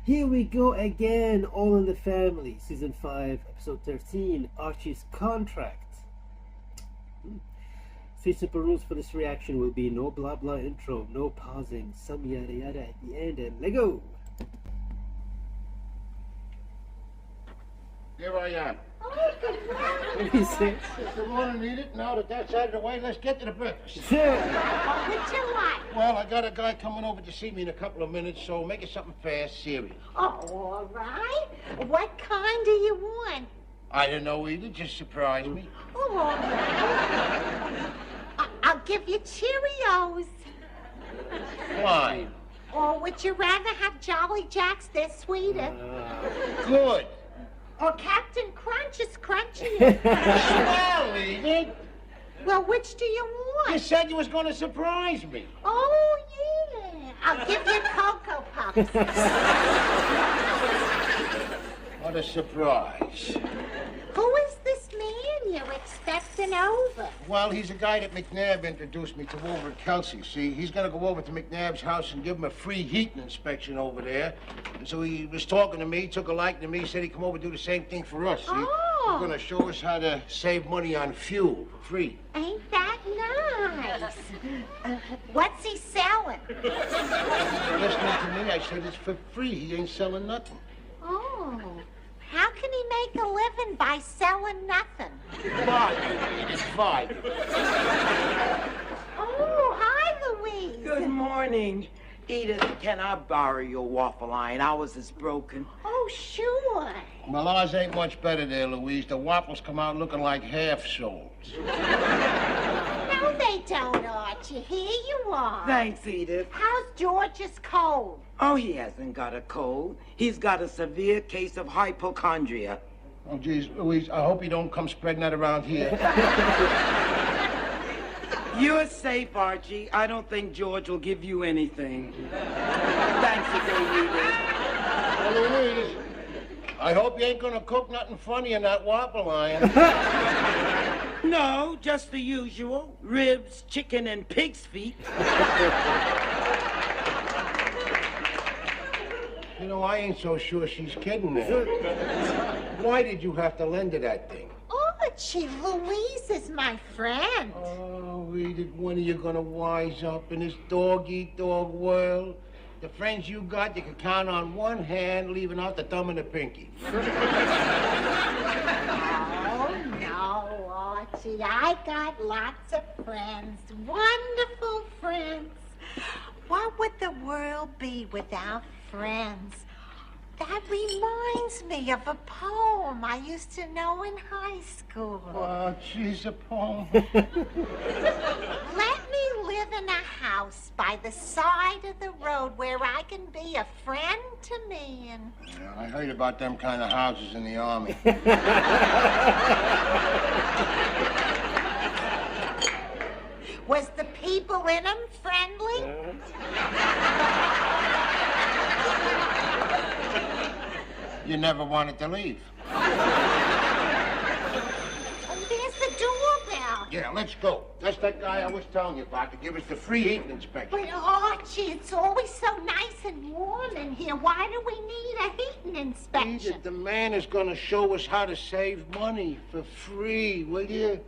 Here we go again, All in the Family, Season 5, Episode 13, Archie's Contract. Three simple rules for this reaction will be no blah blah intro, no pausing, some yada yada at the end, and let go! Here I am. Oh, good morning. What do you say? Good morning, Edith. Now that that's out of the way, let's get to the breakfast. What would you like? Well, I got a guy coming over to see me in a couple of minutes, so make it something fast, serious. Oh, all right. What kind do you want? I don't know, Edith. Just surprise me. Oh, all right. I'll give you Cheerios. Fine. Or would you rather have Jolly Jacks? They're sweeter. Good. Or Captain Crunch is crunchier. Swell, Edith. Well, which do you You want? said you was going to surprise me. Oh, yeah. I'll give you Cocoa Puffs. What a surprise. Who is this man you're expecting over? Well, he's a guy that McNabb introduced me to over at Kelsey. See, he's going to go over to McNabb's house and give him a free heating inspection over there. And so he was talking to me, took a liking to me, said he'd come over and do the same thing for us, see? Oh. He's going to show us how to save money on fuel for free. Ain't that nice? What's he selling? Listening to me, I said it's for free. He ain't selling nothing. Oh, how can he make a living by selling nothing? It's five. Oh, hi, Louise. Good morning. Edith, can I borrow your waffle iron? Ours is broken. Oh, sure. Well, ours ain't much better there, Louise. The waffles come out looking like half-soles. No, they don't, Archie. Here you are. Thanks, Edith. How's George's cold? Oh, he hasn't got a cold. He's got a severe case of hypochondria. Oh, geez, Louise, I hope you don't come spreading that around here. You're safe, Archie. I don't think George will give you anything. Thanks again, Edith. Well, Louise, I hope you ain't gonna cook nothing funny in that waffle iron. No, just the usual. Ribs, chicken, and pig's feet. You know, I ain't so sure she's kidding there. Why did you have to lend her that thing? Archie, Louise is my friend. Oh, Edith, when are you gonna wise up in this dog-eat-dog world? The friends you got, you can count on one hand, leaving out the thumb and the pinky. Oh, no, Archie. I got lots of friends. Wonderful friends. What would the world be without friends? That reminds me of a poem I used to know in high school. Oh, geez, a poem. Let me live in a house by the side of the road where I can be a friend to me and... Yeah, I heard about them kind of houses in the army. Was the people in them friendly? You never wanted to leave. Oh, there's the doorbell. Yeah, let's go. That's that guy I was telling you about to give us the free heating inspection. But Archie, it's always so nice and warm in here. Why do we need a heating inspection? Edith, the man is going to show us how to save money for free, will you?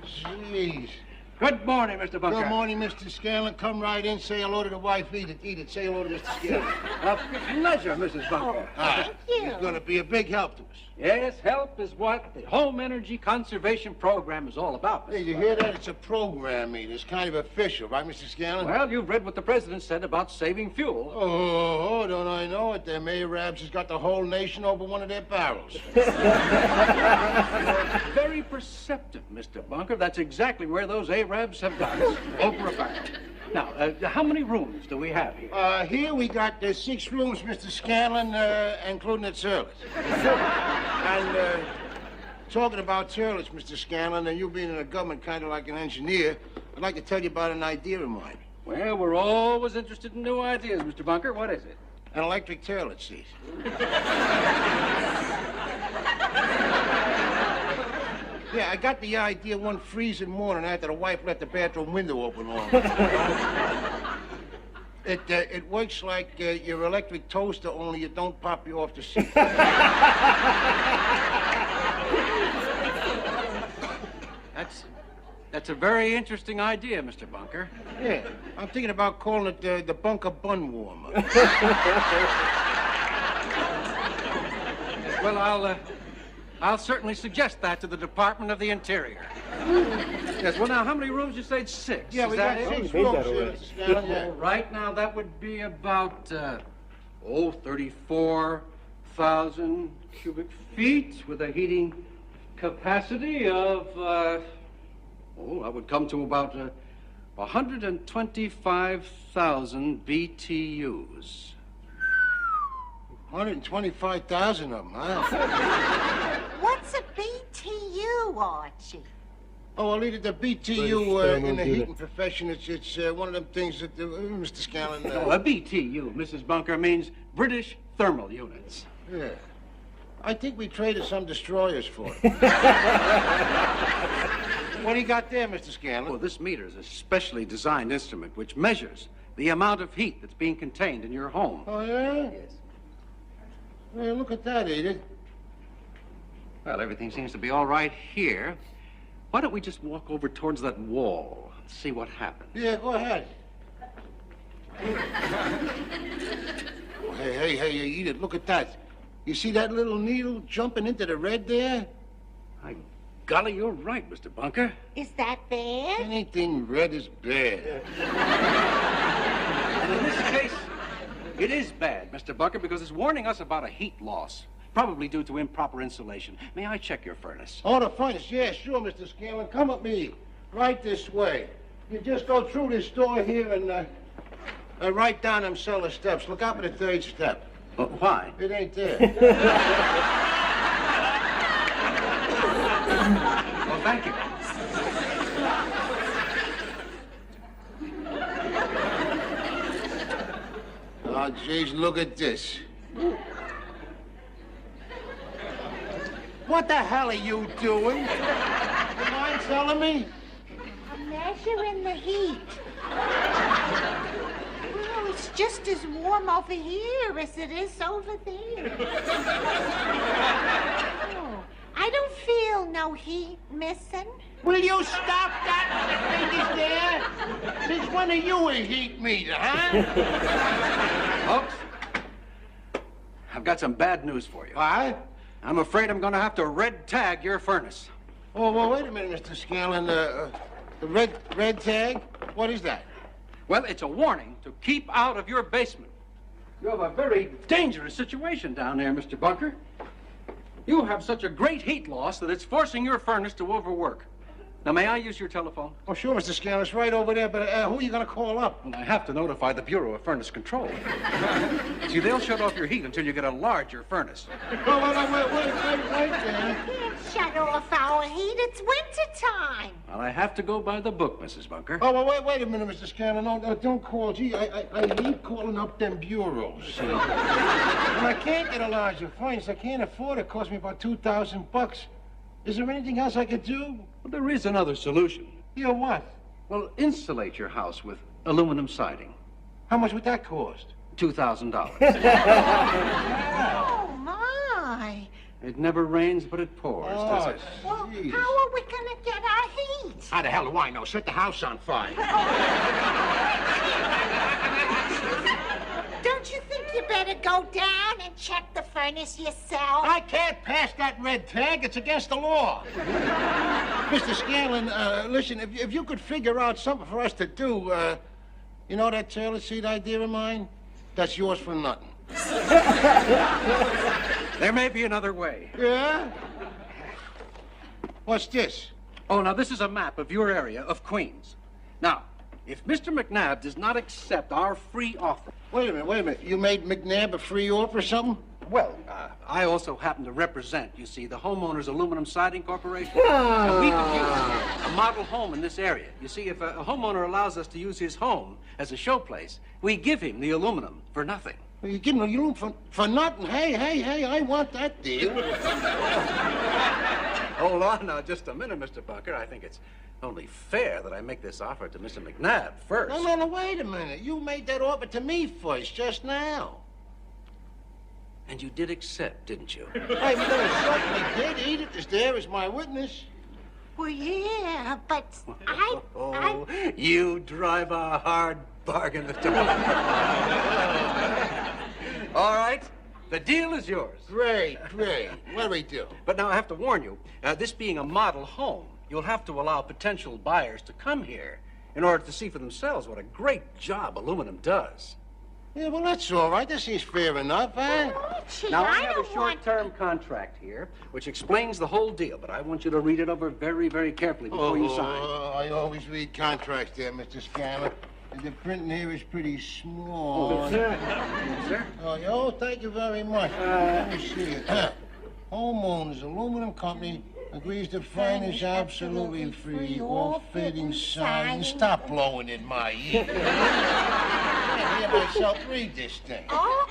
Jeez. Good morning, Mr. Bunker. Good morning, Mr. Scanlon. Come right in. Say hello to the wife, Edith. Edith, say hello to Mr. Scanlon. A pleasure, Mrs. Bunker. Thank you. He's going to be a big help to us. Yes, help is what the Home Energy Conservation Program is all about. Hey, you hear that? It's a program, Edith. It's kind of official, right, Mr. Scanlon? Well, you've read what the president said about saving fuel. Oh, don't I know it? Them Arabs has got the whole nation over one of their barrels. Very perceptive, Mr. Bunker. That's exactly where those Arabs have got us, over a barrel. Now, how many rooms do we have here? Here we got 6 rooms, Mr. Scanlon, including the toilets. And talking about toilets, Mr. Scanlon, and you being in the government kind of like an engineer, I'd like to tell you about an idea of mine. Well, we're always interested in new ideas, Mr. Bunker. What is it? An electric toilet seat. Yeah, I got the idea one freezing morning after the wife left the bathroom window open long. It works like your electric toaster, only it don't pop you off the seat. That's a very interesting idea, Mr. Bunker. Yeah, I'm thinking about calling it the bunker bun warmer. Well, I'll certainly suggest that to the Department of the Interior. Yes, well, now, how many rooms you said? 6? Yeah, we got 6 rooms here, Mr. Scanlon, yeah. Right now, that would be about, 34,000 cubic feet with a heating capacity of, that would come to about 125,000 BTUs. 125,000 of them, huh? What's a BTU, Archie? Oh, well, either the BTU in the heating profession, it's one of them things that, Mr. Scanlon... A BTU, Mrs. Bunker, means British Thermal Units. Yeah. I think we traded some destroyers for it. What do you got there, Mr. Scanlon? Well, this meter is a specially designed instrument which measures the amount of heat that's being contained in your home. Oh, yeah? Yes. Well, look at that, Edith. Well, everything seems to be all right here. Why don't we just walk over towards that wall and see what happens? Yeah, go ahead. Oh, hey, Edith, look at that. You see that little needle jumping into the red there? My golly, you're right, Mr. Bunker. Is that bad? Anything red is bad. And in this case, it is bad, Mr. Bunker, because it's warning us about a heat loss, probably due to improper insulation. May I check your furnace? Oh, the furnace? Yeah, sure, Mr. Scanlon. Come with me. Right this way. You just go through this door here and right down them cellar steps. Look out for the 3rd step. Why? It ain't there. Well, thank you. Oh, jeez, look at this. What the hell are you doing? You mind telling me? I'm measuring the heat. Well, it's just as warm over here as it is over there. Oh, I don't feel no heat missing. Will you stop that fingers there? Since when are you a heat meter, huh? Folks, I've got some bad news for you. What? I'm afraid I'm going to have to red tag your furnace. Oh, well, wait a minute, Mr. Scanlon. The red tag? What is that? Well, it's a warning to keep out of your basement. You have a very dangerous situation down there, Mr. Bunker. You have such a great heat loss that it's forcing your furnace to overwork. Now, may I use your telephone? Oh, sure, Mr. Scanlon. It's right over there, but who are you going to call up? Well, I have to notify the Bureau of Furnace Control. See, they'll shut off your heat until you get a larger furnace. Oh, wait there. You can't shut off our heat. It's wintertime. Well, I have to go by the book, Mrs. Bunker. Oh, well, wait a minute, Mr. Scanlon. No, don't call. Gee, I hate calling up them bureaus. See? And I can't get a larger furnace. I can't afford it. It cost me about $2,000. Is there anything else I could do? Well, there is another solution. Yeah, what? Well, insulate your house with aluminum siding. How much would that cost? $2,000. Oh, my. It never rains, but it pours, does it? Well, Jeez. how are we going to get our heat? How the hell do I know? Set the house on fire. Don't you think you better go down and check the furnace yourself? I can't pass that red tag. It's against the law. Mr. Scanlon, listen, if you could figure out something for us to do, you know that toilet seat idea of mine? That's yours for nothing. There may be another way. Yeah? What's this? Oh, now, this is a map of your area of Queens. Now, if Mr. McNabb does not accept our free offer... Wait a minute. You made McNabb a free offer or something? Well, I also happen to represent, you see, the Homeowners Aluminum Siding Corporation. And we could use a model home in this area. You see, if a homeowner allows us to use his home as a showplace, we give him the aluminum for nothing. Well, you give him the aluminum for nothing? Hey, I want that deal. Hold on now just a minute, Mr. Bunker. I think it's Only fair that I make this offer to Mr. McNabb first. No, wait a minute. You made that offer to me first, just now. And you did accept, didn't you? I certainly did. Edith is there as my witness. Well, yeah, but Oh, you drive a hard bargain, Mr. All right, the deal is yours. Great. What do we do? But now I have to warn you, this being a model home, you'll have to allow potential buyers to come here in order to see for themselves what a great job aluminum does. Yeah, well, that's all right. That seems fair enough, huh? Archie, Now, I I have don't a short-term contract here, which explains the whole deal, but I want you to read it over very, very carefully before you sign. I always read contracts there, Mr. Scanlon. The printing here is pretty small. Sir? Oh, thank you very much. Let me see it. Homeowners Aluminum Company agrees to furnish absolutely free all fitting signs. Stop blowing in my ear. I can't hear myself read this thing. Oh,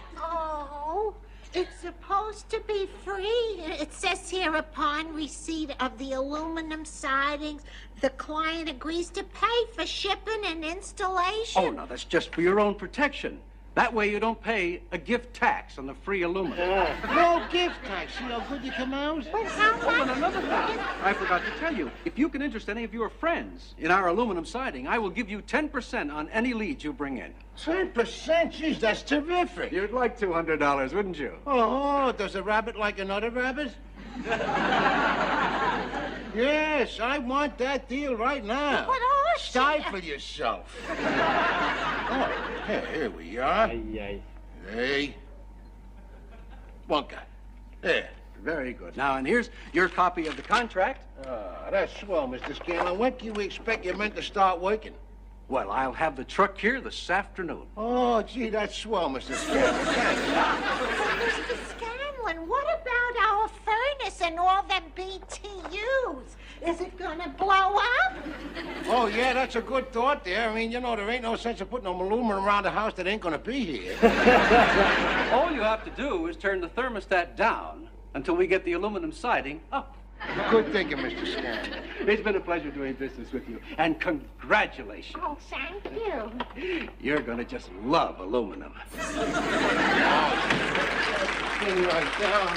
it's supposed to be free. It says here, upon receipt of the aluminum sidings, the client agrees to pay for shipping and installation. Oh, no, that's just for your own protection. That way you don't pay a gift tax on the free aluminum. No gift tax. See how good you come out? But how Oh, and much? another thing, I forgot to tell you. If you can interest any of your friends in our aluminum siding, I will give you 10% on any leads you bring in. 10%? Geez, that's terrific. You'd like $200, wouldn't you? Oh, does a rabbit like another rabbit? Yes, I want that deal right now. But Archie... Stifle yourself. Oh, here we are. Hey. Bunker. There. Very good. Now, and here's your copy of the contract. That's swell, Mr. Scanlon. When do you expect you're meant to start working? Well, I'll have the truck here this afternoon. Oh, gee, that's swell, Mr. Scanlon. Thanks. Mr. Scanlon, what about our furnace and all them BTUs? Is it gonna blow up? Oh, yeah, that's a good thought there. I mean, you know, there ain't no sense of putting no aluminum around the house that ain't gonna be here. All you have to do is turn the thermostat down until we get the aluminum siding up. Good thinking, Mr. Scanlon. It's been a pleasure doing business with you, and congratulations. Oh, thank you. You're gonna just love aluminum. Thing right down.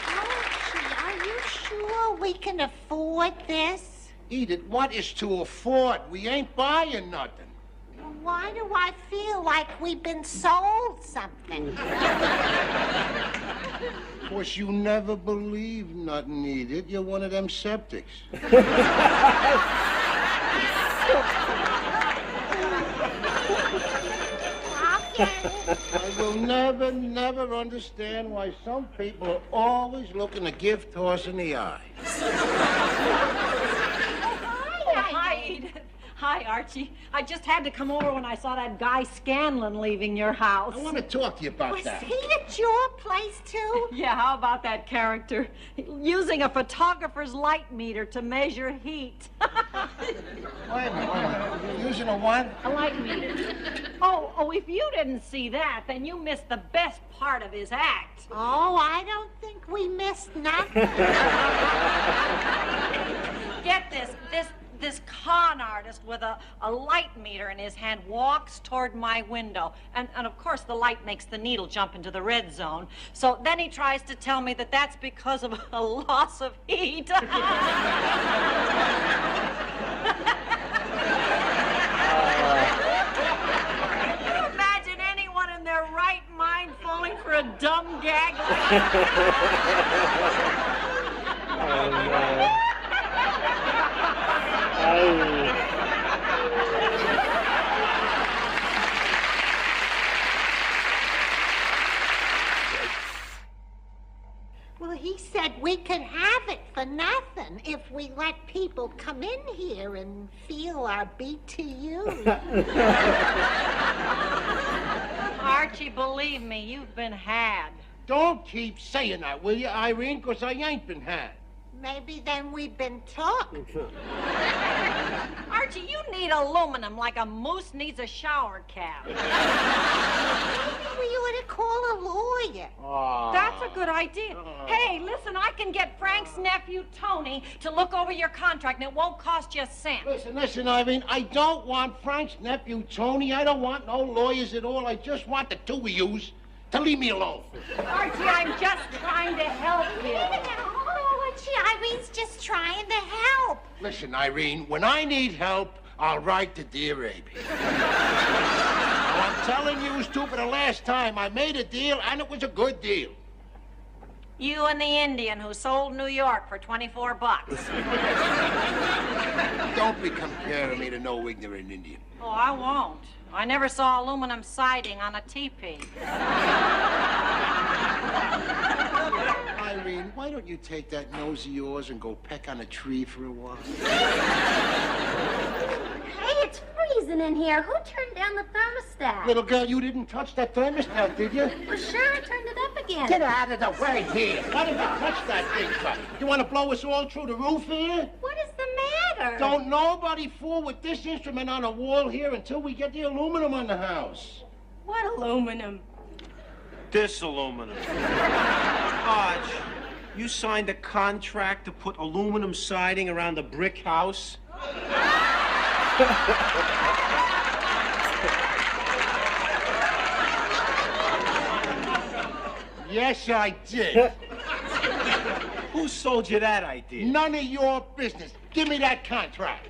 Archie, are you sure we can afford this? Edith, what is to afford? We ain't buying nothing. Why do I feel like we've been sold something? Of course, you never believe nothing, Edith. You're one of them septics. I will never understand why some people are always looking a gift horse in the eye. Hi, Edith. Hi, Archie. I just had to come over when I saw that guy Scanlon leaving your house. I want to talk to you about Was that. he at your place, too? Yeah, how about that character? Using a photographer's light meter to measure heat. Wait a minute. You're using a what? A light meter. Oh, if you didn't see that, then you missed the best part of his act. Oh, I don't think we missed nothing. Get this con artist with a light meter in his hand walks toward my window. And of course, the light makes the needle jump into the red zone. So then he tries to tell me that that's because of a loss of heat. Can you imagine anyone in their right mind falling for a dumb gag like that? Well, he said we could have it for nothing if we let people come in here and feel our BTUs. Archie, believe me, you've been had. Don't keep saying that, will you, Irene? Because I ain't been had. Maybe then we've been took. Archie, you need aluminum like a moose needs a shower cap. Maybe we ought to call a lawyer. That's a good good idea. Hey, listen, I can get Frank's nephew, Tony, to look over your contract, and it won't cost you a cent. Listen, Irene, I don't want Frank's nephew, Tony. I don't want no lawyers at all. I just want the two of yous to leave me alone. Archie, I'm just trying to help you. Oh, Archie, Irene's just trying to help. Listen, Irene, when I need help, I'll write to dear Abby. Now, I'm telling you, stupid, the last time I made a deal, and it was a good deal. You and the Indian who sold New York for $24. Don't be comparing me to no ignorant Indian. Oh, I won't. I never saw aluminum siding on a teepee. Irene, why don't you take that nose of yours and go peck on a tree for a while? Hey, it's freezing in here. Who turned down the thermostat? Little girl, you didn't touch that thermostat, did you? Well, sure, I turned it up again. Get out of the way here. Why did you touch that thing for? You want to blow us all through the roof here? What is the matter? Don't nobody fool with this instrument on the wall here until we get the aluminum on the house. What aluminum? This aluminum. Arch, you signed a contract to put aluminum siding around the brick house? Yes, I did. Who sold you that idea? None of your business. Give me that contract.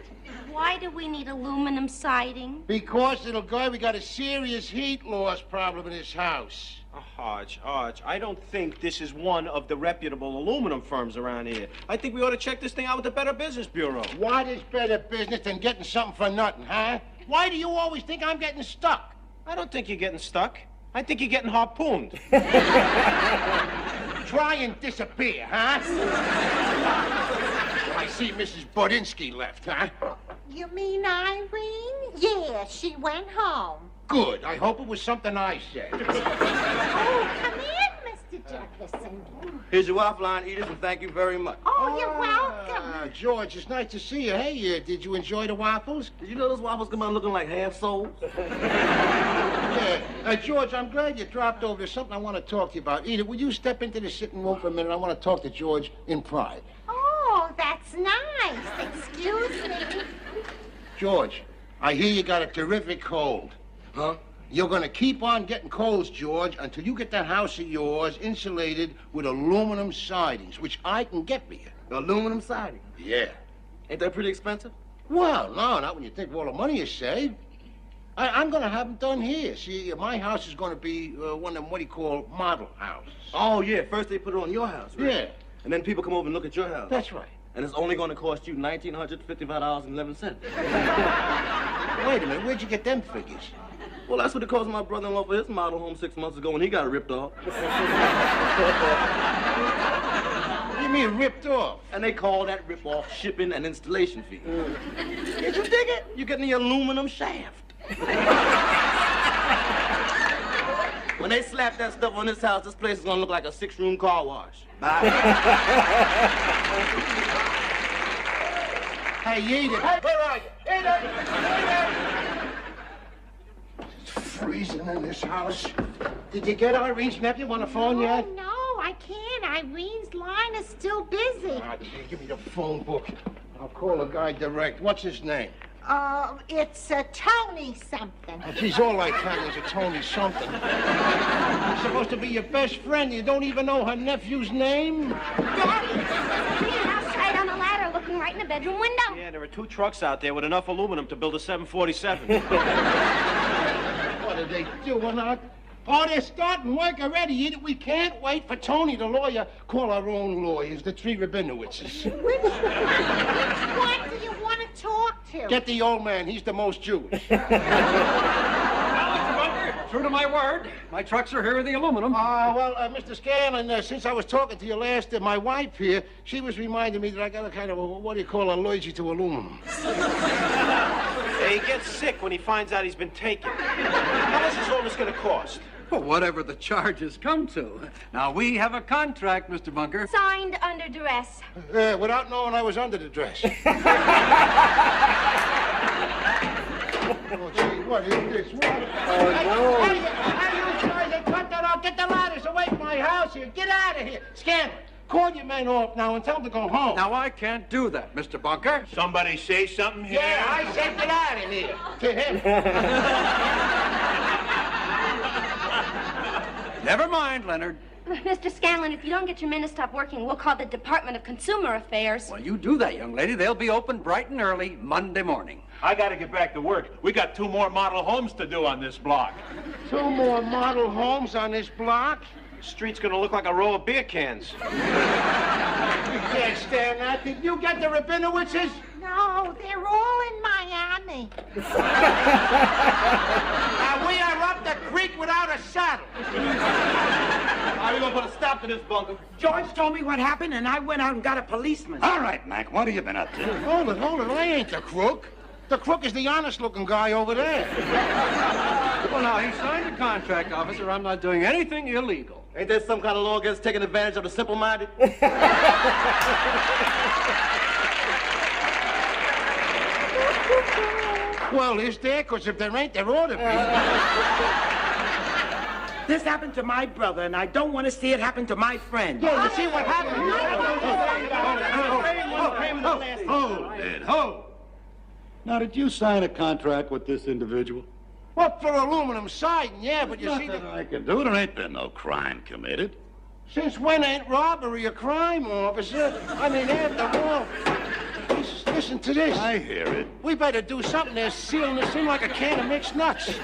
Why do we need aluminum siding? Because, little guy, we got a serious heat loss problem in this house. Arch, I don't think this is one of the reputable aluminum firms around here. I think we ought to check this thing out with the Better Business Bureau. What is better business than getting something for nothing, huh? Why do you always think I'm getting stuck? I don't think you're getting stuck. I think you're getting harpooned. Try and disappear, huh? I see Mrs. Bodinsky left, huh? You mean Irene? Yeah, she went home. Good. I hope it was something I said. Oh, come in, Mr. Jefferson. Here's your waffle line, Edith, and thank you very much. Oh, you're welcome. George, it's nice to see you. Hey, did you enjoy the waffles? Did you know those waffles come out looking like half souls? Yeah. George, I'm glad you dropped over. There's something I want to talk to you about. Edith, will you step into the sitting room for a minute? I want to talk to George in private. Oh, that's nice. Excuse me. George, I hear you got a terrific cold. Huh? You're going to keep on getting colds, George, until you get that house of yours insulated with aluminum sidings, which I can get for you. Aluminum siding? Yeah. Ain't that pretty expensive? Well, no, not when you think of all the money you saved. I'm going to have them done here. See, my house is going to be one of them, what do you call, model houses. Oh, yeah. First they put it on your house, right? Yeah. And then people come over and look at your house. That's right. And it's only going to cost you $1,955.11. Wait a minute, where'd you get them figures? Well, that's what it cost my brother-in-law for his model home 6 months ago when he got it ripped off. What do you mean, ripped off? And they call that rip-off shipping and installation fee. Did you dig it? You're getting the aluminum shaft. When they slap that stuff on this house, this place is going to look like a 6-room car wash. Hey, Edith. Hey, where are you? Edith! It's freezing in this house. Did you get Irene's nephew on the phone yet? Oh, no, I can't. Irene's line is still busy. Gee, give me the phone book. I'll call the guy direct. What's his name? It's Tony something. Oh, geez, all I can is a Tony something. He's supposed to be your best friend. You don't even know her nephew's name? Daddy, see a house right on a ladder looking right in the bedroom window. Yeah, there are 2 trucks out there with enough aluminum to build a 747. What are they doing out? Oh, they're starting work already, Edith. We can't wait for Tony, the lawyer. Call our own lawyers, the 3 Rabinowitzes. Which one do you want to talk to? Get the old man. He's the most Jewish. Now, Mr. Bunker, true to my word, my trucks are here with the aluminum. Well, Mr. Scanlon, since I was talking to you last, my wife here, she was reminding me that I got a kind of, what do you call, allergy to aluminum. Yeah, he gets sick when he finds out he's been taken. How much is all this going to cost? Well, whatever the charges come to. Now, we have a contract, Mr. Bunker. Signed under duress. Without knowing I was under the dress. Oh, gee, what is this? What? Oh, no. Hey, you guys, cut that out. Get the ladders away from my my house here. Get out of here. Scanlon, call your men off now and tell them to go home. Now, I can't do that, Mr. Bunker. Somebody say something here? Yeah, I said get out of here. To him. Never mind, Leonard. Mr. Scanlon, if you don't get your men to stop working, we'll call the Department of Consumer Affairs. Well, you do that, young lady. They'll be open bright and early Monday morning. I gotta get back to work. We got 2 more model homes to do on this block. 2 more model homes on this block? The street's gonna look like a row of beer cans. You can't stand that. Did you get the Rabinowitzes? No, they're all in Miami. Now we are up the creek without a saddle. How are we gonna put a stop to this, Bunker? George told me what happened, and I went out and got a policeman. All right, Mac, what have you been up to? Hold it. I ain't the crook. The crook is the honest-looking guy over there. Well, now, he signed a contract, officer. I'm not doing anything illegal. Ain't there some kind of law against taking advantage of the simple-minded? Well, is there? Because if there ain't, there ought to be. This happened to my brother, and I don't want to see it happen to my friend. Yeah, you see what happened? Hold. Now, did you sign a contract with this individual? What, for aluminum siding? Yeah, but you see... Nothing I can do. There ain't been no crime committed. Since when ain't robbery a crime, officer? I mean, after all... Listen to this. I hear it. We better do something. They're sealing this in like a can of mixed nuts.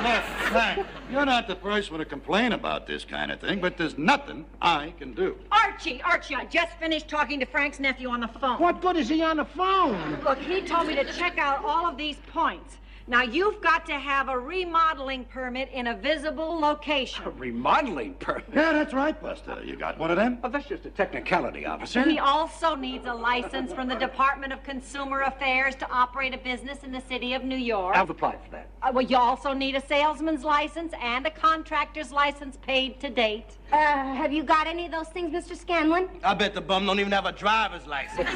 Mac, you're not the first one to complain about this kind of thing, but there's nothing I can do. Archie, I just finished talking to Frank's nephew on the phone. What good is he on the phone? Look, he told me to check out all of these points. Now, you've got to have a remodeling permit in a visible location. A remodeling permit? Yeah, that's right, Buster. You got one of them? Oh, that's just a technicality, officer. He also needs a license from the Department of Consumer Affairs to operate a business in the city of New York. I've applied for that. Well, you also need a salesman's license and a contractor's license paid to date. Have you got any of those things, Mr. Scanlon? I bet the bum don't even have a driver's license.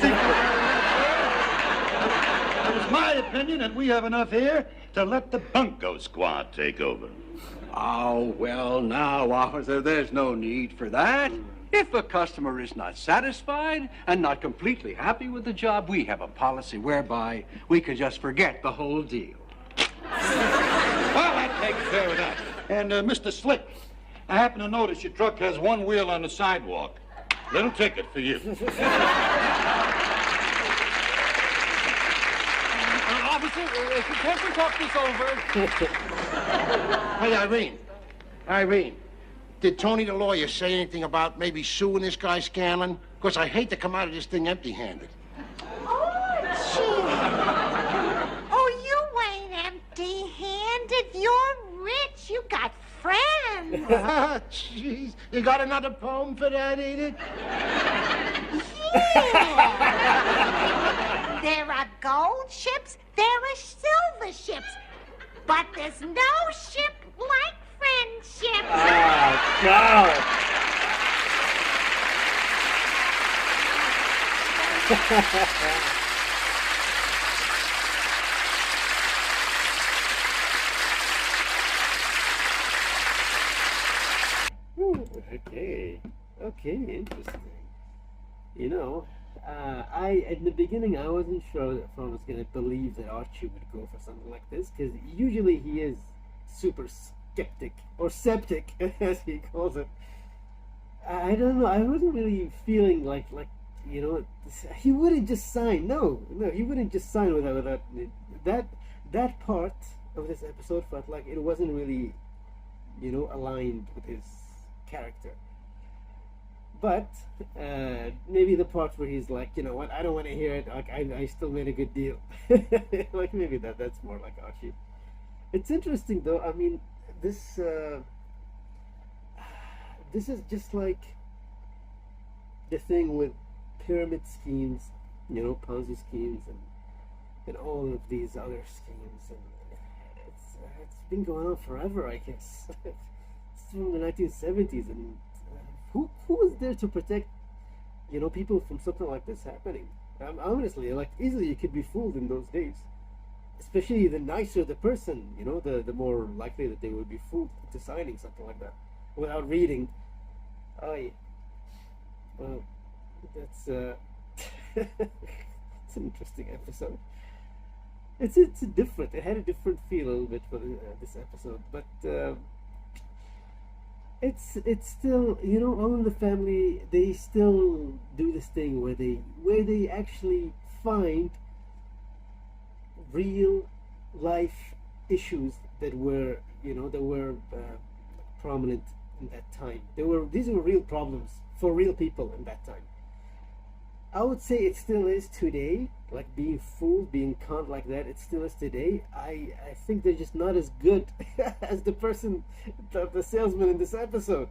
It's my opinion that we have enough here to let the bunco squad take over. Oh, well, now, officer, there's no need for that. If a customer is not satisfied and not completely happy with the job, we have a policy whereby we can just forget the whole deal. Well, that takes care of that. And, Mr. Slick, I happen to notice your truck has one wheel on the sidewalk. Little ticket for you. Officer, can't we talk this over? Hey, Irene, did Tony the lawyer say anything about maybe suing this guy Scanlon? Because I hate to come out of this thing empty-handed. Archie! Oh, you ain't empty-handed. You're rich. You got friends. Jeez. You got another poem for that, Edith? Yeah. There are gold ships, there are silver ships, but there's no ship like friendship. Oh, God. Okay, interesting. You know, in the beginning, I wasn't sure if I was going to believe that Archie would go for something like this, because usually he is super skeptic, or septic, as he calls it. I don't know, I wasn't really feeling like you know, he wouldn't just sign. No, he wouldn't just sign without that part of this episode felt like it wasn't really, you know, aligned with his character. But maybe the part where he's like, you know what, I don't want to hear it. Like, I still made a good deal. Like, maybe that's more like Archie. It's interesting though. I mean, this is just like the thing with pyramid schemes, you know, Ponzi schemes, and all of these other schemes, and it's been going on forever, I guess. It's from the 1970s, and who was there to protect, you know, people from something like this happening? Honestly, like, easily you could be fooled in those days. Especially the nicer the person, you know, the more likely that they would be fooled into signing something like that. without reading. Oh yeah. Well, that's it's an interesting episode. It's different. It had a different feel a little bit for this episode, but it's still, you know, All in the Family. They still do this thing where they actually find real life issues that were, you know, prominent in that time. These were real problems for real people in that time. I would say it still is today, like being fooled, being conned like that. It still is today. I think they're just not as good as the salesman in this episode.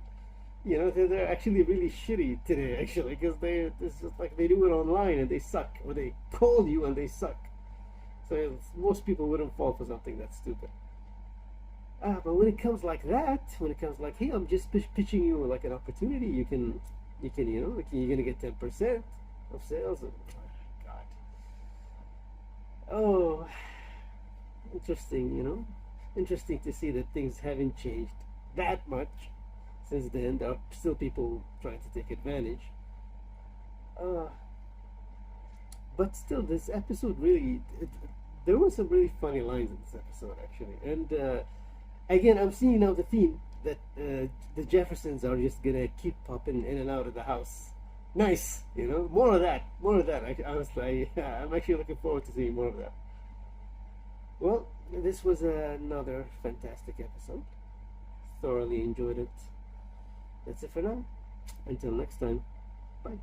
You know, they're actually really shitty today, actually, because it's just like they do it online and they suck, or they call you and they suck. So most people wouldn't fall for something that stupid. But when it comes like that, when it comes like, hey, I'm just pitching you like an opportunity, you can, you know, like you're gonna get 10% of sales. And, oh, God. Oh, interesting, you know, interesting to see that things haven't changed that much since then. There are still people trying to take advantage. But still, this episode really, there were some really funny lines in this episode, actually. And again, I'm seeing now the theme that the Jeffersons are just gonna keep popping in and out of the house. Nice, you know, more of that. Honestly, I'm actually looking forward to seeing more of that. Well, this was another fantastic episode. Thoroughly enjoyed it. That's it for now. Until next time, bye.